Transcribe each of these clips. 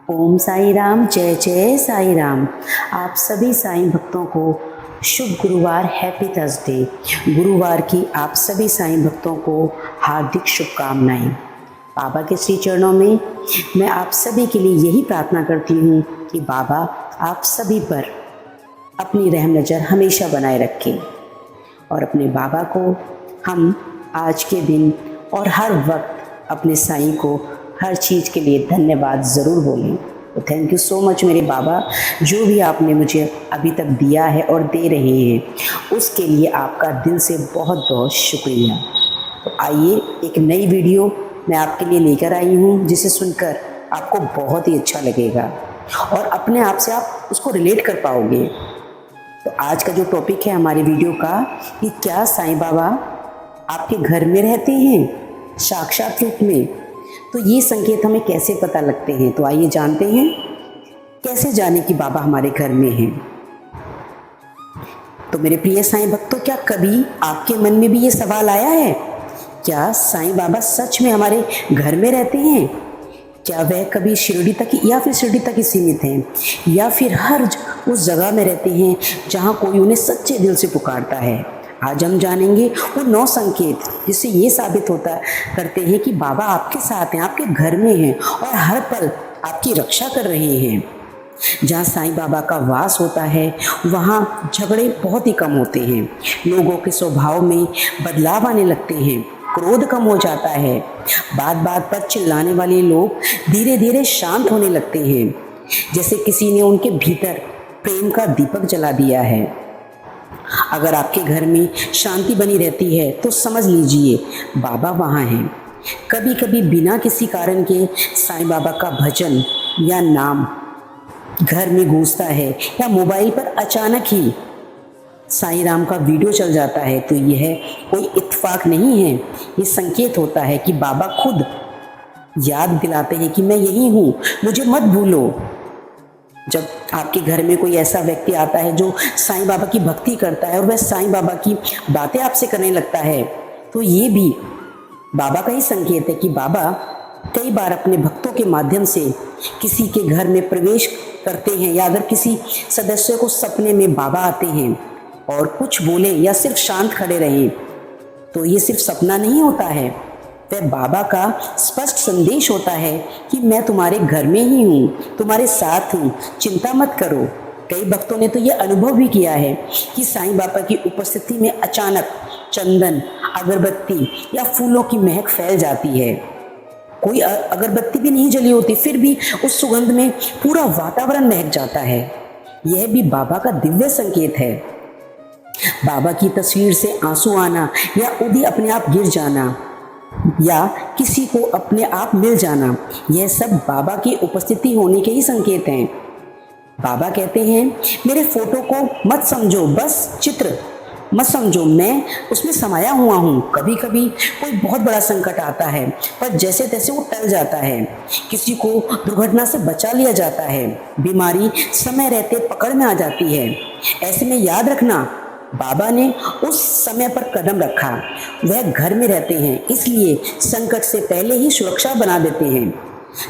ओम साई राम, जय जय साई राम। आप सभी साईं भक्तों को शुभ गुरुवार, हैप्पी थर्सडे। गुरुवार की आप सभी साईं भक्तों को हार्दिक शुभकामनाएं। बाबा के श्री चरणों में मैं आप सभी के लिए यही प्रार्थना करती हूँ कि बाबा आप सभी पर अपनी रहम नज़र हमेशा बनाए रखें और अपने बाबा को हम आज के दिन और हर वक्त अपने साईं को हर चीज़ के लिए धन्यवाद ज़रूर बोलें। तो थैंक यू सो मच मेरे बाबा, जो भी आपने मुझे अभी तक दिया है और दे रहे हैं उसके लिए आपका दिल से बहुत बहुत शुक्रिया। तो आइए, एक नई वीडियो मैं आपके लिए लेकर आई हूँ जिसे सुनकर आपको बहुत ही अच्छा लगेगा और अपने आप से आप उसको रिलेट कर पाओगे। तो आज का जो टॉपिक है हमारी वीडियो का कि क्या साईं बाबा आपके घर में रहते हैं साक्षात रूप में, तो ये संकेत हमें कैसे पता लगते हैं। तो आइए जानते हैं कैसे जाने कि बाबा हमारे घर में हैं। तो मेरे प्रिय साईं भक्तों, क्या कभी आपके मन में भी ये सवाल आया है, क्या साईं बाबा सच में हमारे घर में रहते हैं? क्या वह कभी शिरडी तक या फिर शिरडी तक ही सीमित हैं, या फिर हर उस जगह में रहते हैं जहाँ कोई उन्हें सच्चे दिल से पुकारता है? आज हम जानेंगे वो 9 संकेत जिससे ये साबित होता करते हैं कि बाबा आपके साथ हैं, आपके घर में हैं और हर पल आपकी रक्षा कर रहे हैं। जहाँ साईं बाबा का वास होता है वहाँ झगड़े बहुत ही कम होते हैं, लोगों के स्वभाव में बदलाव आने लगते हैं, क्रोध कम हो जाता है, बात बात पर चिल्लाने वाले लोग धीरे धीरे शांत होने लगते हैं, जैसे किसी ने उनके भीतर प्रेम का दीपक जला दिया है। अगर आपके घर में शांति बनी रहती है तो समझ लीजिए बाबा वहाँ हैं। कभी कभी बिना किसी कारण के साईं बाबा का भजन या नाम घर में गूंजता है या मोबाइल पर अचानक ही साईं राम का वीडियो चल जाता है, तो यह कोई इत्तेफाक नहीं है। ये संकेत होता है कि बाबा खुद याद दिलाते हैं कि मैं यही हूँ, मुझे मत भूलो। जब आपके घर में कोई ऐसा व्यक्ति आता है जो साईं बाबा की भक्ति करता है और वह साईं बाबा की बातें आपसे करने लगता है, तो ये भी बाबा का ही संकेत है कि बाबा कई बार अपने भक्तों के माध्यम से किसी के घर में प्रवेश करते हैं, या अगर किसी सदस्य को सपने में बाबा आते हैं और कुछ बोले या सिर्फ शांत खड़े रहें, तो ये सिर्फ सपना नहीं होता है, वह बाबा का स्पष्ट संदेश होता है कि मैं तुम्हारे घर में ही हूँ, तुम्हारे साथ हूँ, चिंता मत करो। कई भक्तों ने तो ये अनुभव भी किया है कि साईं बाबा की उपस्थिति में अचानक चंदन, अगरबत्ती या फूलों की महक फैल जाती है। कोई अगरबत्ती भी नहीं जली होती, फिर भी उस सुगंध में पूरा वातावरण महक जाता है। यह भी बाबा का दिव्य संकेत है। बाबा की तस्वीर से आंसू आना या उदी अपने आप गिर जाना या किसी को अपने आप मिल जाना, यह सब बाबा की उपस्थिति होने के ही संकेत हैं। बाबा कहते हैं मेरे फोटो को मत समझो, बस चित्र मत समझो, मैं उसमें समाया हुआ हूँ। कभी कभी कोई बहुत बड़ा संकट आता है पर जैसे तैसे वो टल जाता है, किसी को दुर्घटना से बचा लिया जाता है, बीमारी समय रहते पकड़ में आ जाती है। ऐसे में याद रखना बाबा ने उस समय पर कदम रखा, वह घर में रहते हैं, इसलिए संकट से पहले ही सुरक्षा बना देते हैं।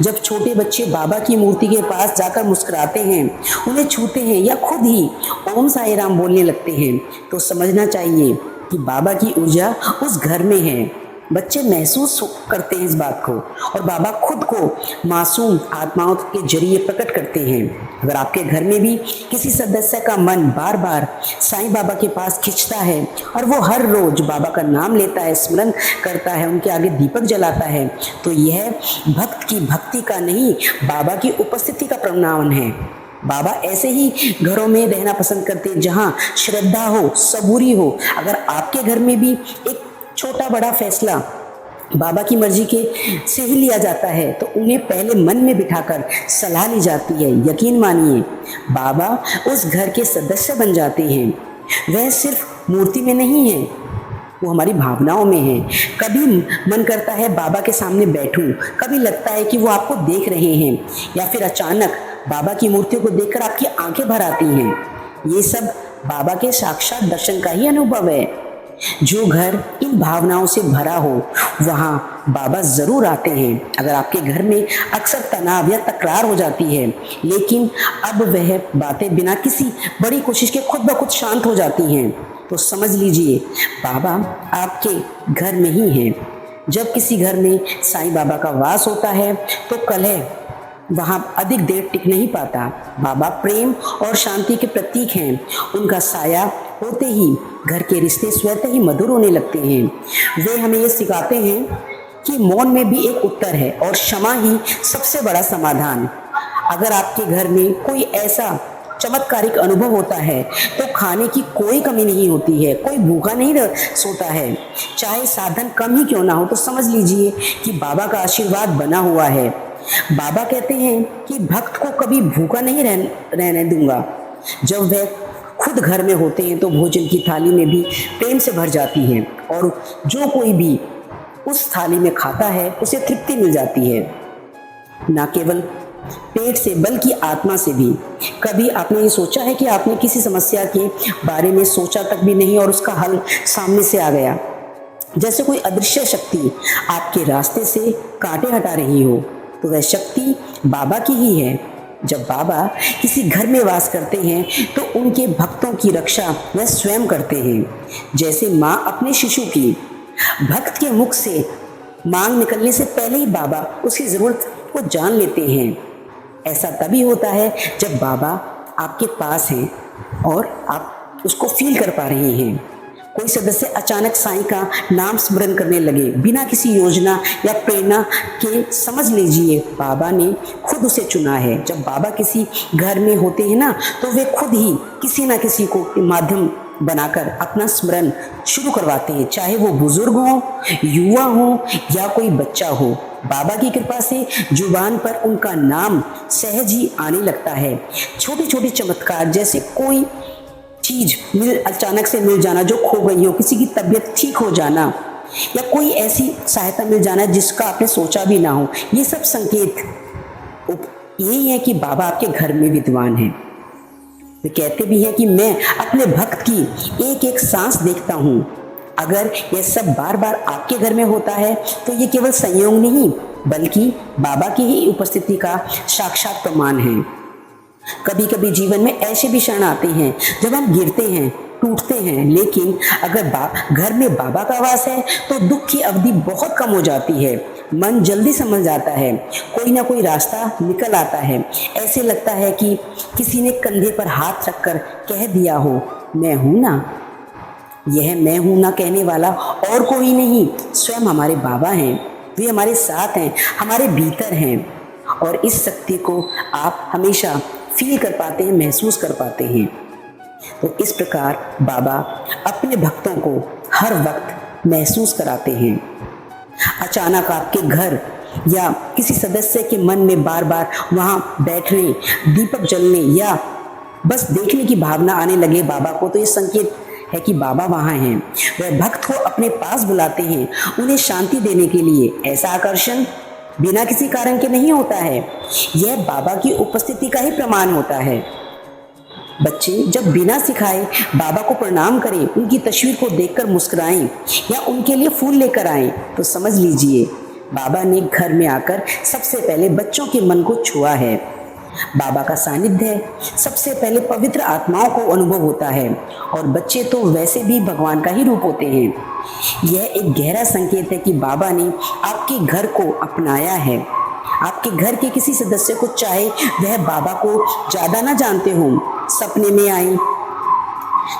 जब छोटे बच्चे बाबा की मूर्ति के पास जाकर मुस्कुराते हैं, उन्हें छूते हैं या खुद ही ओम साई राम बोलने लगते हैं, तो समझना चाहिए कि बाबा की ऊर्जा उस घर में है। बच्चे महसूस करते हैं इस बात को और बाबा खुद को मासूम आत्माओं के जरिए प्रकट करते हैं। अगर आपके घर में भी किसी सदस्य का मन बार बार साईं बाबा के पास खिंचता है और वो हर रोज बाबा का नाम लेता है, स्मरण करता है, उनके आगे दीपक जलाता है, तो यह भक्त की भक्ति का नहीं, बाबा की उपस्थिति का प्रमाण है। बाबा ऐसे ही घरों में रहना पसंद करते हैं जहाँ श्रद्धा हो, सबूरी हो। अगर आपके घर में भी एक छोटा बड़ा फैसला बाबा की मर्जी के से ही लिया जाता है, तो उन्हें पहले मन में बिठाकर सलाह ली जाती है। यकीन मानिए बाबा उस घर के सदस्य बन जाते हैं। वह सिर्फ मूर्ति में नहीं है, वो हमारी भावनाओं में है। कभी मन करता है बाबा के सामने बैठूं, कभी लगता है कि वो आपको देख रहे हैं, या फिर अचानक बाबा की मूर्तियों को देखकर आपकी आंखें भर आती हैं। ये सब बाबा के साक्षात दर्शन का ही अनुभव है। जो घर इन भावनाओं से भरा हो वहाँ बाबा ज़रूर आते हैं। अगर आपके घर में अक्सर तनाव या तकरार हो जाती है, लेकिन अब वह बातें बिना किसी बड़ी कोशिश के खुद ब खुद शांत हो जाती हैं, तो समझ लीजिए बाबा आपके घर में ही हैं। जब किसी घर में साईं बाबा का वास होता है तो कलह वहाँ अधिक देर टिक नहीं पाता। बाबा प्रेम और शांति के प्रतीक हैं। उनका साया होते ही घर के रिश्ते स्वतः ही मधुर होने लगते हैं। वे हमें ये सिखाते हैं कि मौन में भी एक उत्तर है और क्षमा ही सबसे बड़ा समाधान। अगर आपके घर में कोई ऐसा चमत्कारिक अनुभव होता है तो खाने की कोई कमी नहीं होती है, कोई भूखा नहीं सोता है, चाहे साधन कम ही क्यों ना हो, तो समझ लीजिए कि बाबा का आशीर्वाद बना हुआ है। बाबा कहते हैं कि भक्त को कभी भूखा नहीं रहने दूंगा। जब वह खुद घर में होते हैं तो भोजन की थाली में भी प्रेम से भर जाती है और जो कोई भी उस थाली में खाता है उसे तृप्ति मिल जाती है, ना केवल पेट से बल्कि आत्मा से भी। कभी आपने ये सोचा है कि आपने किसी समस्या के बारे में सोचा तक भी नहीं और उसका हल सामने से आ गया, जैसे कोई अदृश्य शक्ति आपके रास्ते से कांटे हटा रही हो, तो वह शक्ति बाबा की ही है। जब बाबा किसी घर में वास करते हैं तो उनके भक्तों की रक्षा वह स्वयं करते हैं। जैसे माँ अपने शिशु की, भक्त के मुख से मांग निकलने से पहले ही बाबा उसकी ज़रूरत को जान लेते हैं। ऐसा तभी होता है जब बाबा आपके पास हैं और आप उसको फील कर पा रहे हैं। कोई सदस्य अचानक साईं का नाम स्मरण करने लगे बिना किसी योजना या प्रेरणा के, समझ लीजिए बाबा ने खुद उसे चुना है। जब बाबा किसी घर में होते हैं ना, तो वे खुद ही किसी ना किसी को माध्यम बनाकर अपना स्मरण शुरू करवाते हैं, चाहे वो बुजुर्ग हो, युवा हो या कोई बच्चा हो। बाबा की कृपा से जुबान पर उनका नाम सहज ही आने लगता है। छोटे छोटे चमत्कार, जैसे कोई चीज अचानक से मिल जाना जो खो गई हो, किसी की तबीयत ठीक हो जाना या कोई ऐसी सहायता मिल जाना जिसका आपने सोचा भी ना हो, ये सब संकेत यही है कि बाबा आपके घर में विद्वान हैं। वे कहते भी हैं कि मैं अपने भक्त की एक एक सांस देखता हूँ। अगर यह सब बार बार आपके घर में होता है तो ये केवल संयोग नहीं बल्कि बाबा की ही उपस्थिति का साक्षात प्रमाण है। कभी कभी जीवन में ऐसे भी क्षण आते हैं जब हम गिरते हैं, टूटते हैं, लेकिन अगर घर में बाबा का वास है तो दुख की अवधि बहुत कम हो जाती है। मन जल्दी समझ जाता है, कोई ना कोई रास्ता निकल आता है। ऐसे लगता है कि किसी ने कंधे पर हाथ रखकर कह दिया हो, मैं हूँ ना। यह मैं हूँ ना कहने वाला और कोई नहीं, स्वयं हमारे बाबा हैं। वे हमारे साथ हैं, हमारे भीतर हैं और इस शक्ति को आप हमेशा फील कर पाते हैं, महसूस कर पाते हैं। तो इस प्रकार बाबा अपने भक्तों को हर वक्त महसूस कराते हैं। अचानक आपके घर या किसी सदस्य के मन में बार बार वहाँ बैठने, दीपक जलने या बस देखने की भावना आने लगे बाबा को, तो ये संकेत है कि बाबा वहाँ हैं। वह भक्त को अपने पास बुलाते हैं, उन्हें शांति देने के लिए। ऐसा आकर्षण बिना किसी कारण के नहीं होता है, यह बाबा की उपस्थिति का ही प्रमाण होता है। बच्चे जब बिना सिखाए बाबा को प्रणाम करें, उनकी तस्वीर को देखकर मुस्कुराएं या उनके लिए फूल लेकर आएं, तो समझ लीजिए बाबा ने घर में आकर सबसे पहले बच्चों के मन को छुआ है। बाबा का सानिध्य सबसे पहले पवित्र आत्माओं को अनुभव होता है और बच्चे तो वैसे भी भगवान का ही रूप होते हैं। यह एक गहरा संकेत है कि बाबा ने आपके घर को अपनाया है। आपके घर के किसी सदस्य को, चाहे वह बाबा को ज़्यादा ना जानते हों, सपने में आए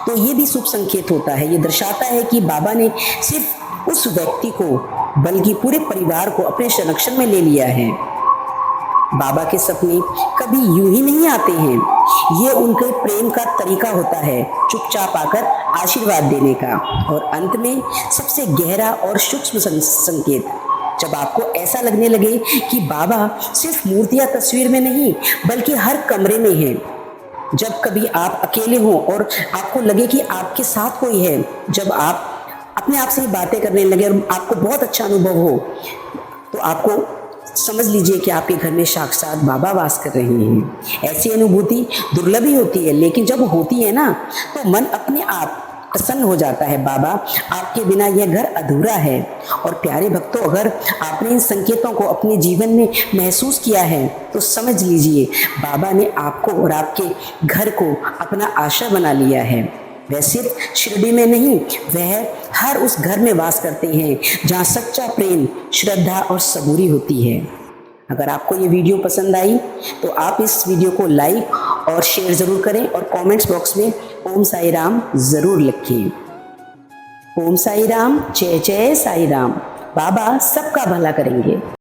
तो ये भी शुभ संकेत होता है। ये दर्शाता है कि बाबा ने सिर्फ उस व्यक्ति को बल्कि पूरे परिवार को अपने संरक्षण में ले लिया है। बाबा के सपने कभी यूं ही नहीं आते हैं, ये उनके प्रेम का तरीका होता है, चुपचाप आकर आशीर्वाद देने का। और अंत में सबसे गहरा और सूक्ष्म संकेत, जब आपको ऐसा लगने लगे कि बाबा सिर्फ मूर्ति या तस्वीर में नहीं बल्कि हर कमरे में है। जब कभी आप अकेले हों और आपको लगे कि आपके साथ कोई है, जब आप अपने आप से ही बातें करने लगे और आपको बहुत अच्छा अनुभव हो, तो आपको समझ लीजिए कि आपके घर में साक्षात बाबा वास कर रहे हैं। ऐसी अनुभूति दुर्लभ ही होती है, लेकिन जब होती है ना, तो मन अपने आप प्रसन्न हो जाता है। बाबा, आपके बिना यह घर अधूरा है। और प्यारे भक्तों, अगर आपने इन संकेतों को अपने जीवन में महसूस किया है तो समझ लीजिए बाबा ने आपको और आपके घर को अपना आश्रय बना लिया है। वह सिर्फ शिरडी में नहीं, वह हर उस घर में वास करते हैं जहाँ सच्चा प्रेम, श्रद्धा और सबूरी होती है। अगर आपको ये वीडियो पसंद आई तो आप इस वीडियो को लाइक और शेयर ज़रूर करें और कमेंट्स बॉक्स में ओम साई राम ज़रूर लिखें। ओम साई राम, जय जय साई राम। बाबा सबका भला करेंगे।